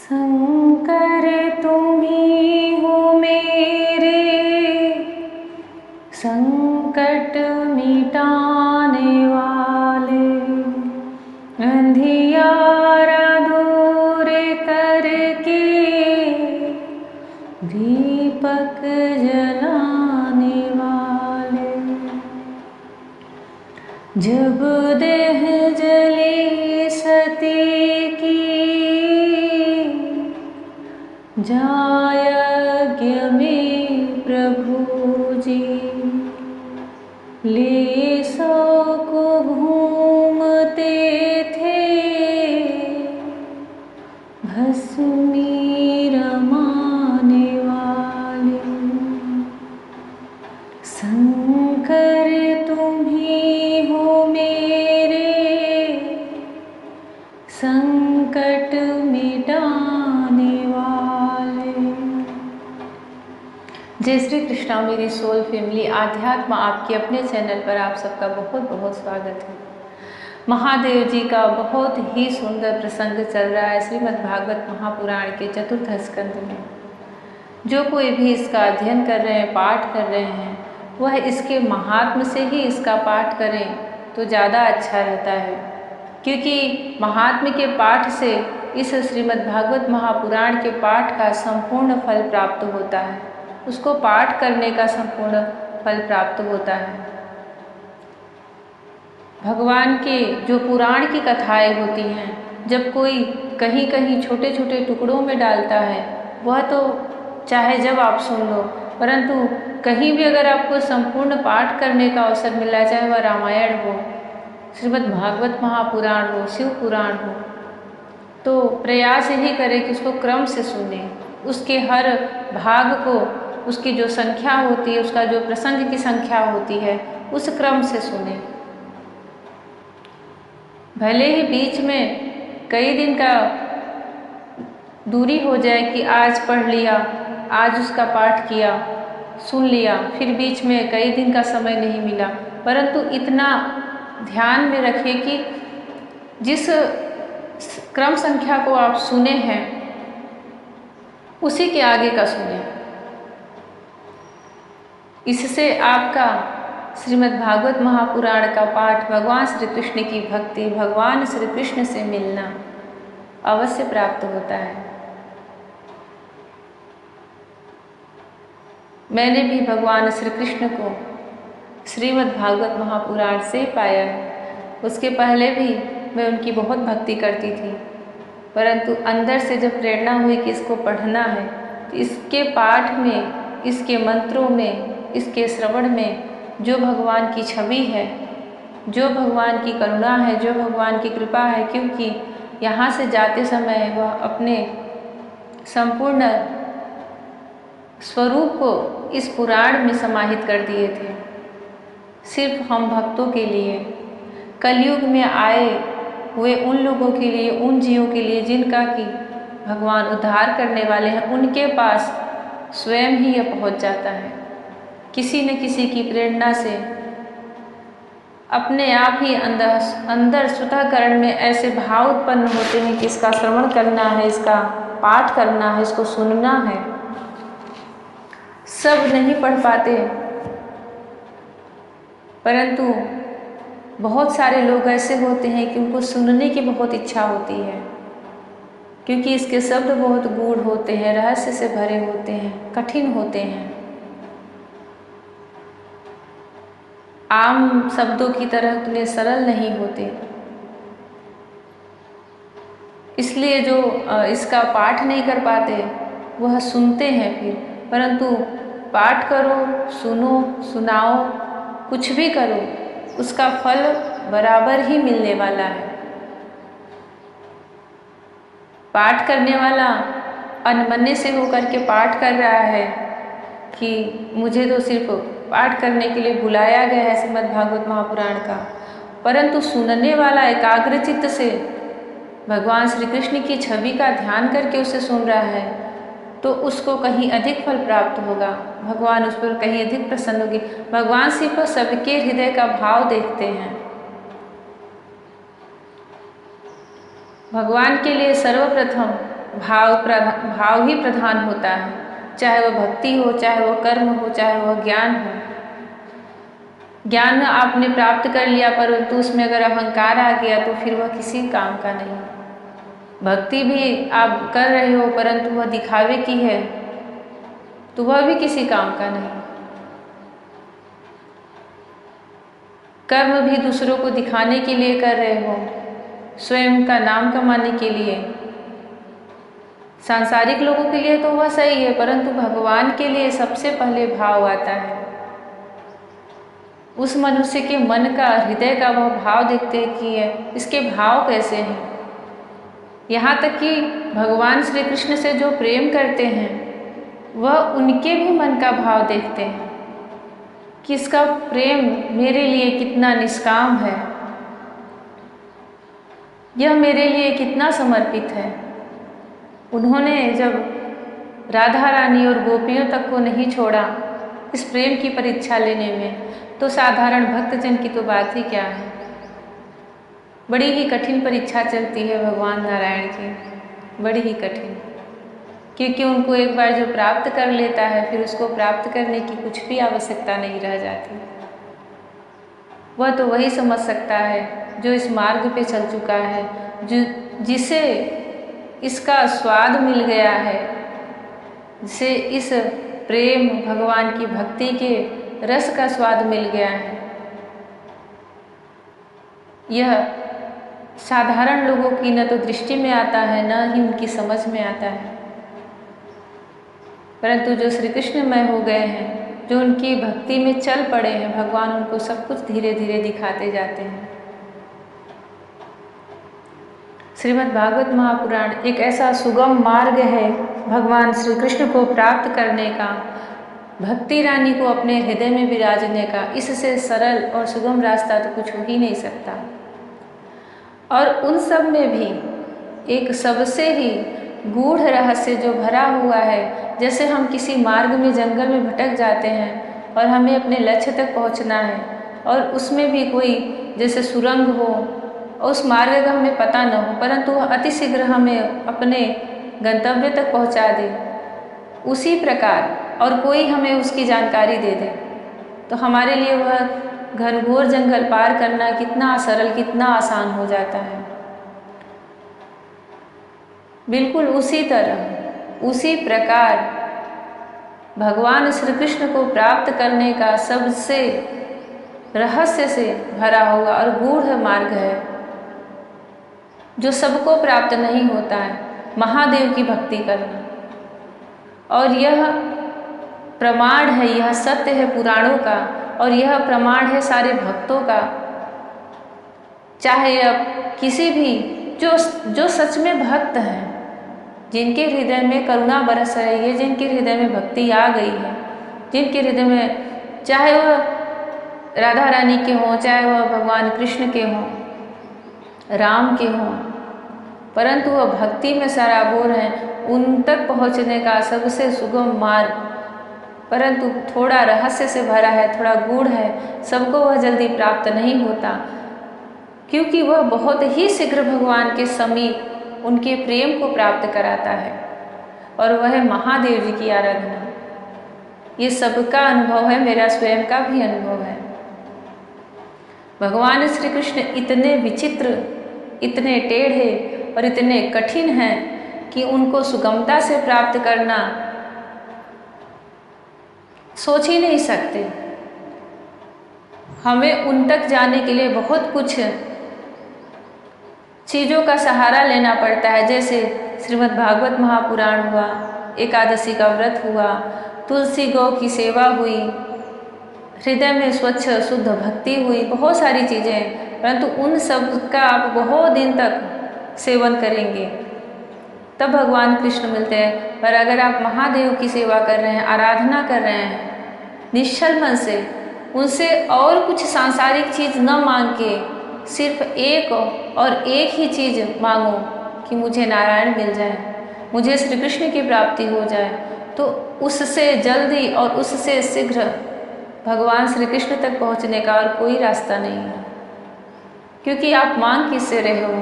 शंकर तुम ही हो मेरे संकट मिटाने वाले, अंधियारा दूर करके दीपक जलाने वाले। जब देह जली सती की जायज्ञ में प्रभु जी, ले सो को घूमते थे भस्मी रमाने वाले। शंकर तुम ही हो मेरे संकट मिटाने वाले। जय श्री कृष्णा मेरी सोल फैमिली, आध्यात्म आपके अपने चैनल पर आप सबका बहुत बहुत स्वागत है। महादेव जी का बहुत ही सुंदर प्रसंग चल रहा है श्रीमद् भागवत महापुराण के चतुर्थ स्कंद में। जो कोई भी इसका अध्ययन कर रहे हैं, पाठ कर रहे हैं, वह इसके महात्म्य से ही इसका पाठ करें तो ज़्यादा अच्छा रहता है, क्योंकि महात्म्य के पाठ से इस श्रीमद् भागवत महापुराण के पाठ का संपूर्ण फल प्राप्त होता है, उसको पाठ करने का संपूर्ण फल प्राप्त होता है। भगवान के जो पुराण की कथाएं होती हैं, जब कोई कहीं कहीं छोटे छोटे टुकड़ों में डालता है, वह तो चाहे जब आप सुन लो, परंतु कहीं भी अगर आपको संपूर्ण पाठ करने का अवसर मिला, चाहे वह रामायण हो, श्रीमद् भागवत महापुराण हो, शिव पुराण हो, तो प्रयास यही करें कि उसको क्रम से सुने, उसके हर भाग को, उसकी जो संख्या होती है, उसका जो प्रसंग की संख्या होती है, उस क्रम से सुने। भले ही बीच में कई दिन का दूरी हो जाए कि आज पढ़ लिया, आज उसका पाठ किया, सुन लिया, फिर बीच में कई दिन का समय नहीं मिला, परंतु इतना ध्यान में रखिए कि जिस क्रम संख्या को आप सुने हैं उसी के आगे का सुने। इससे आपका श्रीमद् भागवत महापुराण का पाठ, भगवान श्री कृष्ण की भक्ति, भगवान श्री कृष्ण से मिलना अवश्य प्राप्त होता है। मैंने भी भगवान श्री कृष्ण को श्रीमद् भागवत महापुराण से पाया है। उसके पहले भी मैं उनकी बहुत भक्ति करती थी, परंतु अंदर से जब प्रेरणा हुई कि इसको पढ़ना है, तो इसके पाठ में, इसके मंत्रों में, इसके श्रवण में जो भगवान की छवि है, जो भगवान की करुणा है, जो भगवान की कृपा है, क्योंकि यहाँ से जाते समय वह अपने संपूर्ण स्वरूप को इस पुराण में समाहित कर दिए थे, सिर्फ हम भक्तों के लिए, कलयुग में आए हुए उन लोगों के लिए, उन जीवों के लिए जिनका कि भगवान उद्धार करने वाले हैं, उनके पास स्वयं ही यह पहुंच जाता है। किसी न किसी की प्रेरणा से अपने आप ही अंदर स्वतःकरण में ऐसे भाव उत्पन्न होते हैं कि इसका श्रवण करना है, इसका पाठ करना है, इसको सुनना है। सब नहीं पढ़ पाते, परंतु बहुत सारे लोग ऐसे होते हैं कि उनको सुनने की बहुत इच्छा होती है, क्योंकि इसके शब्द बहुत गूढ़ होते हैं, रहस्य से भरे होते हैं, कठिन होते हैं, आम शब्दों की तरह उतने सरल नहीं होते। इसलिए जो इसका पाठ नहीं कर पाते वह सुनते हैं फिर, परंतु पाठ करो, सुनो, सुनाओ, कुछ भी करो, उसका फल बराबर ही मिलने वाला है। पाठ करने वाला अनमने से होकर के पाठ कर रहा है कि मुझे तो सिर्फ पाठ करने के लिए बुलाया गया है श्रीमद् भागवत महापुराण का, परंतु सुनने वाला एकाग्रचित्त से भगवान श्री कृष्ण की छवि का ध्यान करके उसे सुन रहा है, तो उसको कहीं अधिक फल प्राप्त होगा, भगवान उस पर कहीं अधिक प्रसन्न होगी। भगवान सिर्फ सबके हृदय का भाव देखते हैं। भगवान के लिए सर्वप्रथम भाव ही प्रधान होता है, चाहे वह भक्ति हो, चाहे वह कर्म हो, चाहे वह ज्ञान हो। ज्ञान आपने प्राप्त कर लिया परंतु उसमें अगर अहंकार आ गया तो फिर वह किसी काम का नहीं। भक्ति भी आप कर रहे हो परंतु वह दिखावे की है तो वह भी किसी काम का नहीं। कर्म भी दूसरों को दिखाने के लिए कर रहे हो, स्वयं का नाम कमाने के लिए। सांसारिक लोगों के लिए तो वह सही है परंतु भगवान के लिए सबसे पहले भाव आता है। उस मनुष्य के मन का, हृदय का वह भाव देखते हैं कि इसके भाव कैसे हैं। यहाँ तक कि भगवान श्री कृष्ण से जो प्रेम करते हैं वह उनके भी मन का भाव देखते हैं कि इसका प्रेम मेरे लिए कितना निष्काम है, यह मेरे लिए कितना समर्पित है। उन्होंने जब राधा रानी और गोपियों तक को नहीं छोड़ा इस प्रेम की परीक्षा लेने में, तो साधारण भक्तजन की तो बात ही क्या है। बड़ी ही कठिन परीक्षा चलती है भगवान नारायण की, बड़ी ही कठिन, क्योंकि उनको एक बार जो प्राप्त कर लेता है फिर उसको प्राप्त करने की कुछ भी आवश्यकता नहीं रह जाती। वह तो वही समझ सकता है जो इस मार्ग पे चल चुका है, जिसे इसका स्वाद मिल गया है, जिसे इस प्रेम भगवान की भक्ति के रस का स्वाद मिल गया है। यह साधारण लोगों की न तो दृष्टि में आता है न ही उनकी समझ में आता है, परंतु जो श्री कृष्णमय हो गए हैं, जो उनकी भक्ति में चल पड़े हैं, भगवान उनको सब कुछ धीरे धीरे दिखाते जाते हैं। श्रीमद् भागवत महापुराण एक ऐसा सुगम मार्ग है भगवान श्री कृष्ण को प्राप्त करने का, भक्ति रानी को अपने हृदय में विराजने का। इससे सरल और सुगम रास्ता तो कुछ हो ही नहीं सकता। और उन सब में भी एक सबसे ही गूढ़ रहस्य जो भरा हुआ है, जैसे हम किसी मार्ग में जंगल में भटक जाते हैं और हमें अपने लक्ष्य तक पहुंचना है और उसमें भी कोई जैसे सुरंग हो और उस मार्ग का हमें पता न हो परंतु अति शीघ्र हमें अपने गंतव्य तक पहुंचा दे, उसी प्रकार और कोई हमें उसकी जानकारी दे दे तो हमारे लिए वह घनघोर जंगल पार करना कितना सरल, कितना आसान हो जाता है। बिल्कुल उसी तरह, उसी प्रकार भगवान श्री कृष्ण को प्राप्त करने का सबसे रहस्य से भरा हुआ और गूढ़ मार्ग है जो सबको प्राप्त नहीं होता है, महादेव की भक्ति करना। और यह प्रमाण है, यह सत्य है पुराणों का और यह प्रमाण है सारे भक्तों का। चाहे अब किसी भी जो सच में भक्त हैं, जिनके हृदय में करुणा बरस रही है, जिनके हृदय में भक्ति आ गई है, जिनके हृदय में चाहे वह राधा रानी के हों, चाहे वह भगवान कृष्ण के हों, राम के हों, परंतु वह भक्ति में सराबोर हैं, उन तक पहुँचने का सबसे सुगम मार्ग, परंतु थोड़ा रहस्य से भरा है, थोड़ा गूढ़ है, सबको वह जल्दी प्राप्त नहीं होता, क्योंकि वह बहुत ही शीघ्र भगवान के समीप उनके प्रेम को प्राप्त कराता है और वह है महादेव जी की आराधना। ये सबका अनुभव है, मेरा स्वयं का भी अनुभव है। भगवान श्री कृष्ण इतने विचित्र, इतने टेढ़े और इतने कठिन हैं कि उनको सुगमता से प्राप्त करना सोच ही नहीं सकते। हमें उन तक जाने के लिए बहुत कुछ चीज़ों का सहारा लेना पड़ता है, जैसे श्रीमद् भागवत महापुराण हुआ, एकादशी का व्रत हुआ, तुलसी गौ की सेवा हुई, हृदय में स्वच्छ शुद्ध भक्ति हुई, बहुत सारी चीज़ें, परंतु उन सब का आप बहुत दिन तक सेवन करेंगे तब भगवान कृष्ण मिलते हैं। पर अगर आप महादेव की सेवा कर रहे हैं, आराधना कर रहे हैं निश्चल मन से, उनसे और कुछ सांसारिक चीज़ न मांग के सिर्फ एक और एक ही चीज़ मांगो कि मुझे नारायण मिल जाए, मुझे श्री कृष्ण की प्राप्ति हो जाए, तो उससे जल्दी और उससे शीघ्र भगवान श्री कृष्ण तक पहुंचने का और कोई रास्ता नहीं है। क्योंकि आप मांग किससे रहे हो,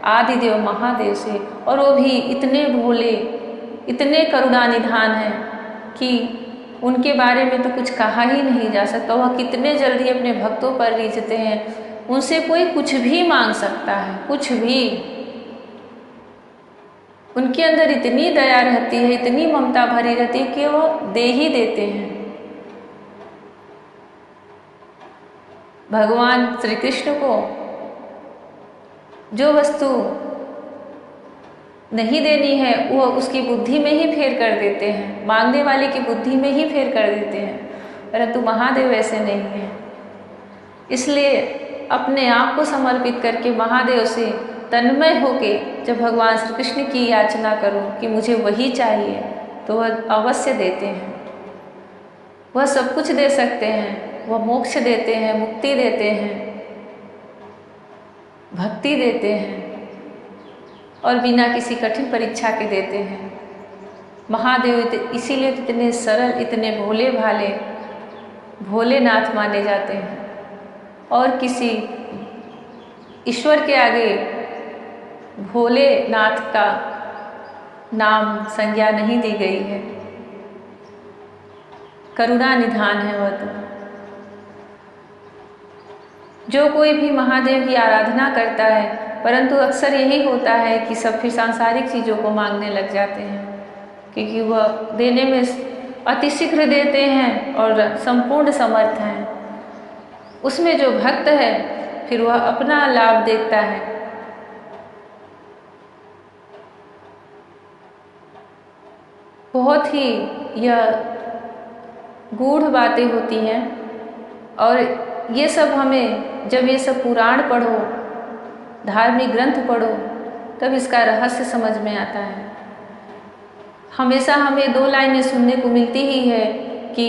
आदिदेव महादेव से, और वो भी इतने भोले, इतने करुणानिधान हैं कि उनके बारे में तो कुछ कहा ही नहीं जा सकता। वह कितने जल्दी अपने भक्तों पर रिझते हैं। उनसे कोई कुछ भी मांग सकता है, कुछ भी। उनके अंदर इतनी दया रहती है, इतनी ममता भरी रहती है कि वो दे ही देते हैं। भगवान श्री कृष्ण को जो वस्तु नहीं देनी है वो उसकी बुद्धि में ही फेर कर देते हैं, मांगने वाले की बुद्धि में ही फेर कर देते हैं, परंतु महादेव ऐसे नहीं हैं। इसलिए अपने आप को समर्पित करके महादेव से तन्मय होके जब भगवान श्री कृष्ण की याचना करो कि मुझे वही चाहिए, तो वह अवश्य देते हैं। वह सब कुछ दे सकते हैं। वह मोक्ष देते हैं, मुक्ति देते हैं, भक्ति देते हैं, और बिना किसी कठिन परीक्षा के देते हैं। महादेव इसीलिए इतने सरल, इतने भोले भाले, भोलेनाथ माने जाते हैं, और किसी ईश्वर के आगे भोलेनाथ का नाम संज्ञा नहीं दी गई है। करुणा निधान है वह तो। जो कोई भी महादेव की आराधना करता है, परंतु अक्सर यही होता है कि सब फिर सांसारिक चीज़ों को मांगने लग जाते हैं, क्योंकि वह देने में अतिशीघ्र देते हैं और संपूर्ण समर्थ हैं। उसमें जो भक्त है फिर वह अपना लाभ देखता है। बहुत ही यह गूढ़ बातें होती हैं, और ये सब हमें जब ये सब पुराण पढ़ो, धार्मिक ग्रंथ पढ़ो, तब इसका रहस्य समझ में आता है। हमेशा हमें दो लाइनें सुनने को मिलती ही है कि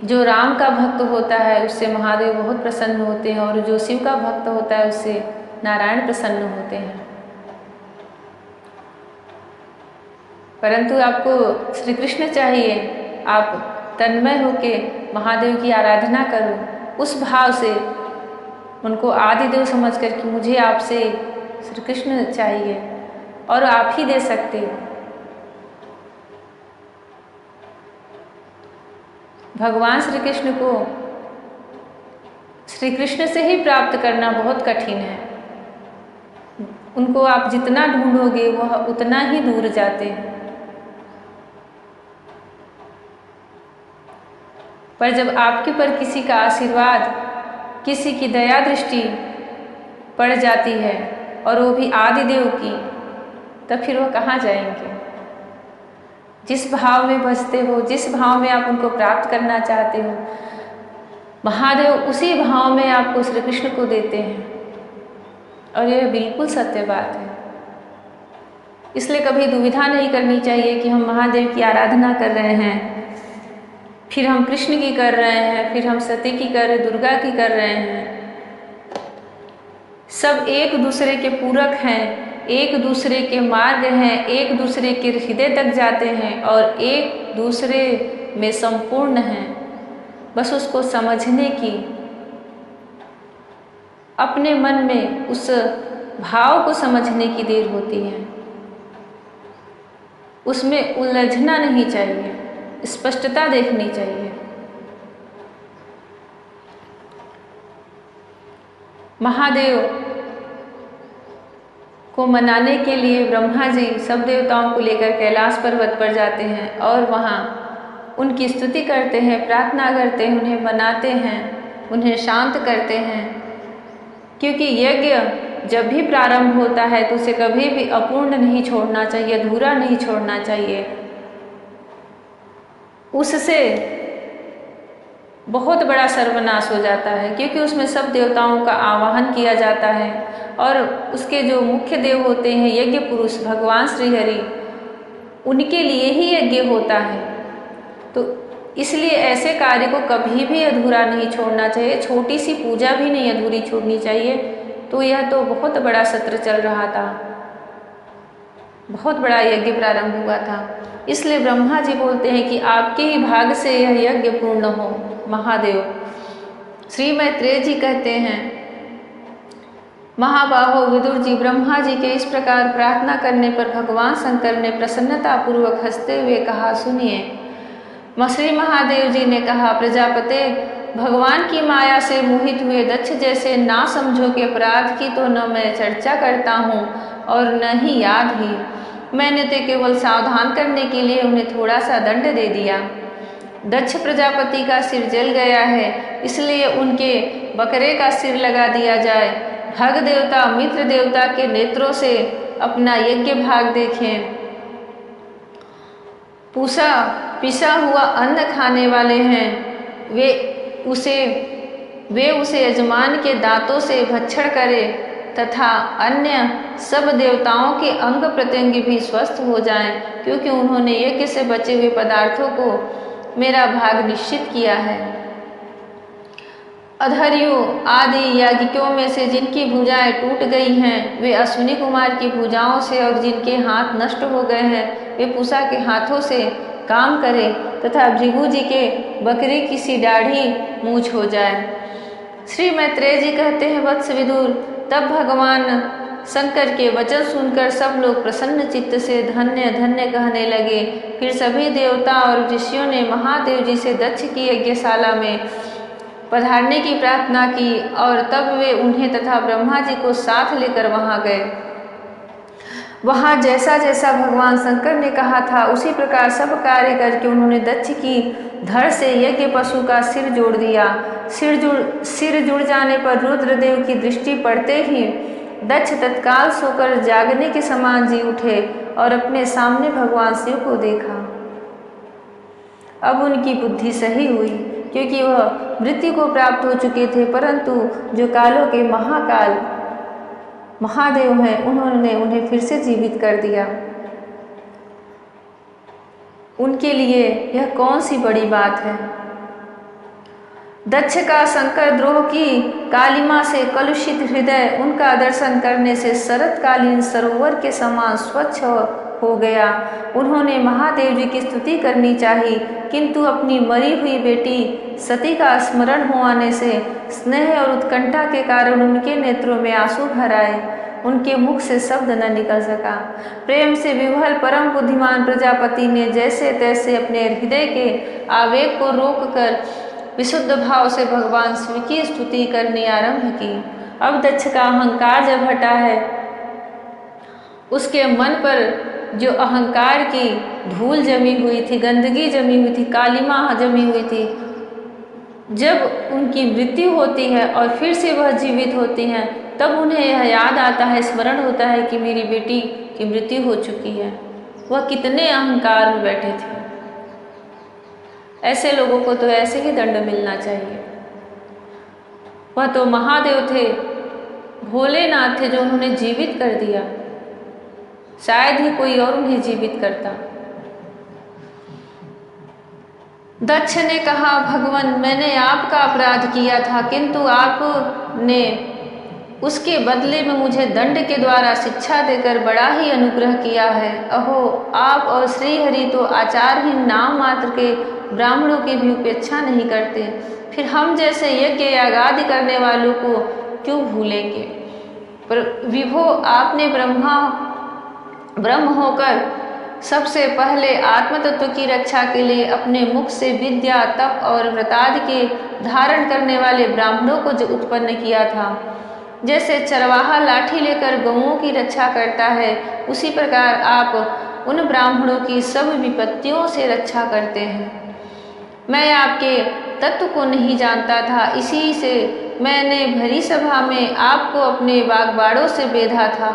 जो राम का भक्त होता है उससे महादेव बहुत प्रसन्न होते हैं, और जो शिव का भक्त होता है उससे नारायण प्रसन्न होते हैं। परंतु आपको श्री कृष्ण चाहिए। आप तन्मय होके महादेव की आराधना करो, उस भाव से उनको आदिदेव समझ कर कि मुझे आपसे श्री कृष्ण चाहिए, और आप ही दे सकते हो। भगवान श्री कृष्ण को श्री कृष्ण से ही प्राप्त करना बहुत कठिन है। उनको आप जितना ढूंढोगे वह उतना ही दूर जाते हैं। पर जब आपके पर किसी का आशीर्वाद, किसी की दया दृष्टि पड़ जाती है, और वो भी आदिदेव की, तब फिर वो कहाँ जाएंगे? जिस भाव में बसते हो, जिस भाव में आप उनको प्राप्त करना चाहते हो, महादेव उसी भाव में आपको श्री कृष्ण को देते हैं। और यह बिल्कुल सत्य बात है। इसलिए कभी दुविधा नहीं करनी चाहिए कि हम महादेव की आराधना कर रहे हैं, फिर हम कृष्ण की कर रहे हैं, फिर हम सती की कर रहे हैं, दुर्गा की कर रहे हैं। सब एक दूसरे के पूरक हैं, एक दूसरे के मार्ग हैं, एक दूसरे के हृदय तक जाते हैं, और एक दूसरे में संपूर्ण हैं। बस उसको समझने की, अपने मन में उस भाव को समझने की देर होती है। उसमें उलझना नहीं चाहिए, स्पष्टता देखनी चाहिए। महादेव को मनाने के लिए ब्रह्मा जी सब देवताओं को लेकर कैलाश पर्वत पर जाते हैं, और वहाँ उनकी स्तुति करते हैं, प्रार्थना करते हैं, उन्हें मनाते हैं, उन्हें शांत करते हैं। क्योंकि यज्ञ जब भी प्रारंभ होता है तो उसे कभी भी अपूर्ण नहीं छोड़ना चाहिए, अधूरा नहीं छोड़ना चाहिए। उससे बहुत बड़ा सर्वनाश हो जाता है, क्योंकि उसमें सब देवताओं का आवाहन किया जाता है, और उसके जो मुख्य देव होते हैं यज्ञ पुरुष भगवान श्री हरि, उनके लिए ही यज्ञ होता है। तो इसलिए ऐसे कार्य को कभी भी अधूरा नहीं छोड़ना चाहिए, छोटी सी पूजा भी नहीं अधूरी छोड़नी चाहिए। तो यह तो बहुत बड़ा सत्र चल रहा था, बहुत बड़ा यज्ञ प्रारंभ हुआ था। इसलिए ब्रह्मा जी बोलते हैं कि आपके ही भाग से यह यज्ञ पूर्ण हो महादेव। श्री मैत्रेय जी कहते हैं महाबाहो विदुर जी, ब्रह्मा जी के इस प्रकार प्रार्थना करने पर भगवान शंकर ने प्रसन्नता पूर्वक हंसते हुए कहा, सुनिए। श्री महादेव जी ने कहा, प्रजापते, भगवान की माया से मोहित हुए दक्ष जैसे ना समझो के अपराध की तो न मैं चर्चा करता हूँ और न ही याद ही। मैंने तो केवल सावधान करने के लिए उन्हें थोड़ा सा दंड दे दिया। दक्ष प्रजापति का सिर जल गया है, इसलिए उनके बकरे का सिर लगा दिया जाए। भग देवता मित्र देवता के नेत्रों से अपना यज्ञ भाग देखें। पिसा हुआ अन्न खाने वाले हैं, वे उसे यजमान के दांतों से भक्षण करें तथा अन्य सब देवताओं के अंग प्रत्यंग भी स्वस्थ हो जाएं, क्योंकि उन्होंने यज्ञ से बचे हुए पदार्थों को मेरा भाग निश्चित किया है। अधर्यु आदि याज्ञिकों में से जिनकी भुजाएं टूट गई हैं, वे अश्विनी कुमार की भुजाओं से, और जिनके हाथ नष्ट हो गए हैं, वे पूषा के हाथों से काम करें तथा भृगु जी के बकरी की सी दाढ़ी मूछ हो जाए। श्री मैत्रेय जी कहते हैं, वत्स विदुर, तब भगवान शंकर के वचन सुनकर सब लोग प्रसन्न चित्त से धन्य धन्य कहने लगे। फिर सभी देवता और ऋषियों ने महादेव जी से दक्ष की यज्ञशाला में पधारने की प्रार्थना की और तब वे उन्हें तथा ब्रह्मा जी को साथ लेकर वहां गए। वहां जैसा जैसा भगवान शंकर ने कहा था उसी प्रकार सब कार्य करके उन्होंने दक्ष की धड़ से यज्ञ पशु का सिर जोड़ दिया। सिर जुड़ जाने पर रुद्रदेव की दृष्टि पड़ते ही दक्ष तत्काल सोकर जागने के समान जी उठे और अपने सामने भगवान शिव को देखा। अब उनकी बुद्धि सही हुई, क्योंकि वह मृत्यु को प्राप्त हो चुके थे, परंतु जो कालों के महाकाल महादेव हैं, उन्होंने उन्हें फिर से जीवित कर दिया। उनके लिए यह कौन सी बड़ी बात है। दक्ष का शंकर द्रोह की कालिमा से कलुषित हृदय उनका दर्शन करने से शरतकालीन सरोवर के समान स्वच्छ हो गया। उन्होंने महादेव जी की स्तुति करनी चाहिए, किंतु अपनी मरी हुई बेटी सती का स्मरण हो आने से स्नेह और उत्कंठा के कारण उनके नेत्रों में आंसू भर आए। उनके मुख से शब्द न निकल सका। प्रेम से विह्वल परम बुद्धिमान प्रजापति ने जैसे तैसे अपने हृदय के आवेग को रोककर विशुद्ध भाव से भगवान शिव की स्तुति करनी आरंभ की। अब दक्ष का अहंकार जब हटा है, उसके मन पर जो अहंकार की धूल जमी हुई थी, गंदगी जमी हुई थी, कालिमा जमी हुई थी, जब उनकी मृत्यु होती है और फिर से वह जीवित होती हैं, तब उन्हें यह याद आता है, स्मरण होता है कि मेरी बेटी की मृत्यु हो चुकी है। वह कितने अहंकार में बैठे थे। ऐसे लोगों को तो ऐसे ही दंड मिलना चाहिए। वह तो महादेव थे, भोलेनाथ थे, जो उन्होंने जीवित कर दिया। शायद ही कोई और उन्हें जीवित करता। दक्ष ने कहा, भगवान, मैंने आपका अपराध किया था, किंतु आपने उसके बदले में मुझे दंड के द्वारा शिक्षा देकर बड़ा ही अनुग्रह किया है। अहो, आप और श्रीहरि तो आचारहीन नाम मात्र के ब्राह्मणों की भी उपेक्षा नहीं करते, फिर हम जैसे यज्ञ यागादि करने वालों को क्यों भूलेंगे। पर विभो, आपने ब्रह्म होकर सबसे पहले आत्म तत्व की रक्षा के लिए अपने मुख से विद्या, तप और व्रतादि के धारण करने वाले ब्राह्मणों को जो उत्पन्न किया था, जैसे चरवाहा लाठी लेकर गौओं की रक्षा करता है, उसी प्रकार आप उन ब्राह्मणों की सब विपत्तियों से रक्षा करते हैं। मैं आपके तत्व को नहीं जानता था, इसी से मैंने भरी सभा में आपको अपने बागबाड़ों से बेधा था,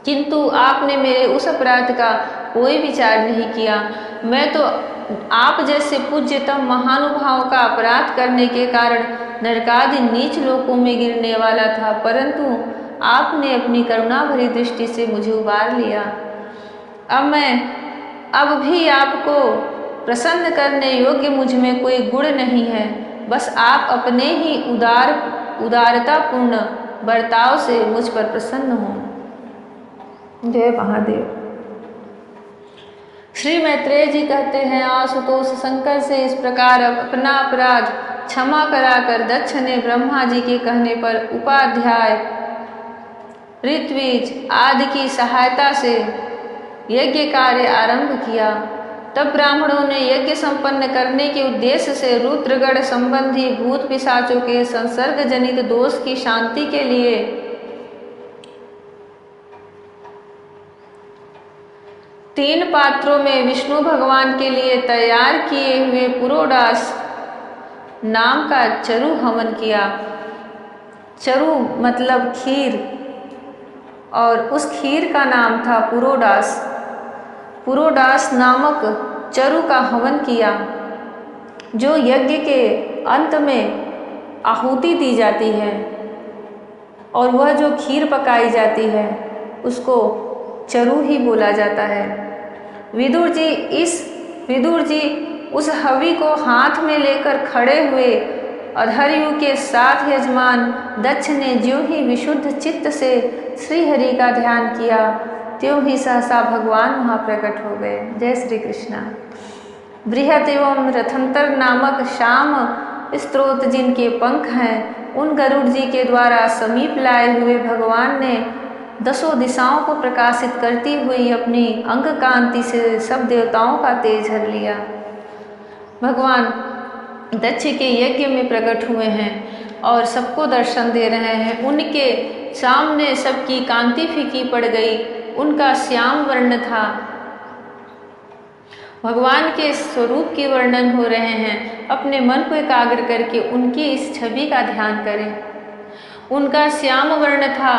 किंतु आपने मेरे उस अपराध का कोई विचार नहीं किया। मैं तो आप जैसे पूज्यतम महानुभावों का अपराध करने के कारण नरकादि नीच लोकों में गिरने वाला था, परंतु आपने अपनी करुणा भरी दृष्टि से मुझे उबार लिया। अब भी आपको प्रसन्न करने योग्य मुझ में कोई गुण नहीं है, बस आप अपने ही उदारतापूर्ण बर्ताव से मुझ पर प्रसन्न हो। जय महादेव। श्री मैत्रेय जी कहते हैं, आशुतोष शंकर से इस प्रकार अपना अपराध क्षमा कराकर दक्ष ने ब्रह्मा जी के कहने पर उपाध्याय ऋत्विज आदि की सहायता से यज्ञ कार्य आरंभ किया। तब ब्राह्मणों ने यज्ञ संपन्न करने के उद्देश्य से रुद्रगण संबंधी भूत पिशाचों के संसर्ग जनित दोष की शांति के लिए 3 पात्रों में विष्णु भगवान के लिए तैयार किए हुए पुरोडास नाम का चरु हवन किया। चरु मतलब खीर, और उस खीर का नाम था पुरोडास। पुरोडास नामक चरु का हवन किया, जो यज्ञ के अंत में आहुति दी जाती है, और वह जो खीर पकाई जाती है उसको चरु ही बोला जाता है। विदुर जी उस हवि को हाथ में लेकर खड़े हुए। अधर्यु के साथ यजमान दक्ष ने ज्यों ही विशुद्ध चित्त से श्री हरि का ध्यान किया, त्यों ही सहसा भगवान वहाँ प्रकट हो गए। जय श्री कृष्णा। बृहत एवं रथंतर नामक श्याम स्त्रोत जिनके पंख हैं, उन गरुड़ जी के द्वारा समीप लाए हुए भगवान ने 10 दिशाओं को प्रकाशित करती हुई अपनी अंग कांति से सब देवताओं का तेज हर लिया। भगवान दक्ष के यज्ञ में प्रकट हुए हैं और सबको दर्शन दे रहे हैं। उनके सामने सबकी कांति फीकी पड़ गई, उनका श्याम वर्ण था। भगवान के स्वरूप की वर्णन हो रहे हैं। अपने मन को एकाग्र करके उनकी इस छवि का ध्यान करें। उनका श्याम वर्ण था,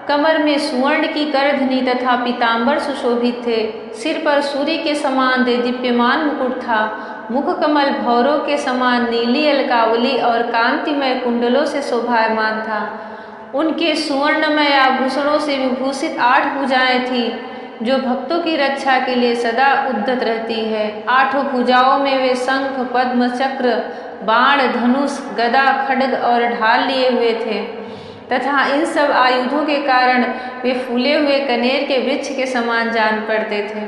कमर में सुवर्ण की करधनी तथा पीतांबर सुशोभित थे। सिर पर सूर्य के समान दीप्यमान मुकुट था। मुख कमल भौरों के समान नीली अलकावली और कांतिमय कुंडलों से शोभायमान था। उनके सुवर्णमय आभूषणों से विभूषित 8 भुजाएं थी, जो भक्तों की रक्षा के लिए सदा उद्यत रहती है। 8 भुजाओं में वे शंख, पद्म, चक्र, बाण, धनुष, गदा, खड्ग और ढाल लिए हुए थे तथा इन सब आयुधों के कारण वे फूले हुए कनेर के वृक्ष के समान जान पड़ते थे।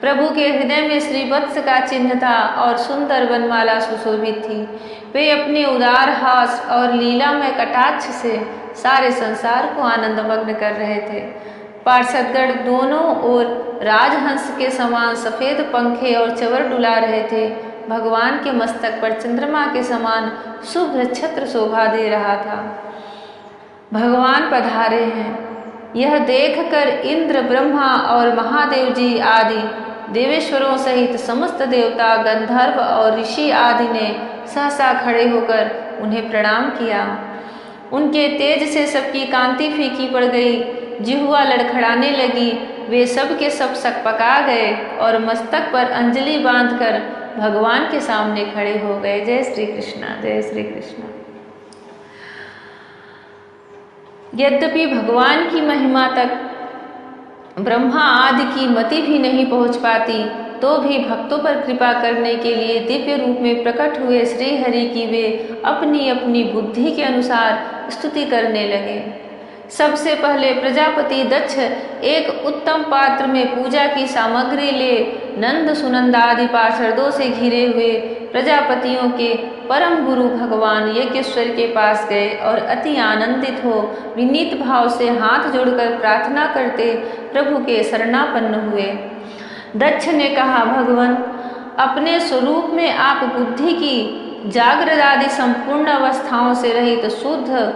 प्रभु के हृदय में श्रीवत्स का चिन्ह था और सुंदर वनमाला सुशोभित थी। वे अपने उदार हास और लीलामय कटाक्ष से सारे संसार को आनंदमग्न कर रहे थे। पार्षदगण दोनों ओर राजहंस के समान सफेद पंखे और चवर डुला रहे थे। भगवान के मस्तक पर चंद्रमा के समान शुभ्र छत्र शोभा दे रहा था। भगवान पधारे हैं, यह देखकर इंद्र, ब्रह्मा और महादेव जी आदि देवेश्वरों सहित समस्त देवता, गंधर्व और ऋषि आदि ने सहसा खड़े होकर उन्हें प्रणाम किया। उनके तेज से सबकी कांति फीकी पड़ गई, जिह्वा लड़खड़ाने लगी। वे सब के सब सकपका गए और मस्तक पर अंजलि बांधकर भगवान के सामने खड़े हो गए। जय श्री कृष्णा, जय श्री कृष्णा। यद्यपि भगवान की महिमा तक ब्रह्मा आदि की मति भी नहीं पहुंच पाती, तो भी भक्तों पर कृपा करने के लिए दिव्य रूप में प्रकट हुए श्री हरि की वे अपनी अपनी बुद्धि के अनुसार स्तुति करने लगे। सबसे पहले प्रजापति दक्ष एक उत्तम पात्र में पूजा की सामग्री ले नंद सुनंद आदि पार्षदों से घिरे हुए प्रजापतियों के परम गुरु भगवान यज्ञेश्वर के पास गए और अति आनंदित हो विनीत भाव से हाथ जोड़कर प्रार्थना करते प्रभु के शरणापन्न हुए। दक्ष ने कहा, भगवान, अपने स्वरूप में आप बुद्धि की जागृत आदि संपूर्ण अवस्थाओं से रहित शुद्ध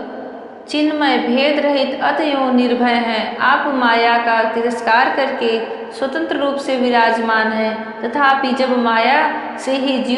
चिन्मय भेद रहित अतएव निर्भय हैं। आप माया का तिरस्कार करके स्वतंत्र रूप से विराजमान हैं, तथापि जब माया से ही जीव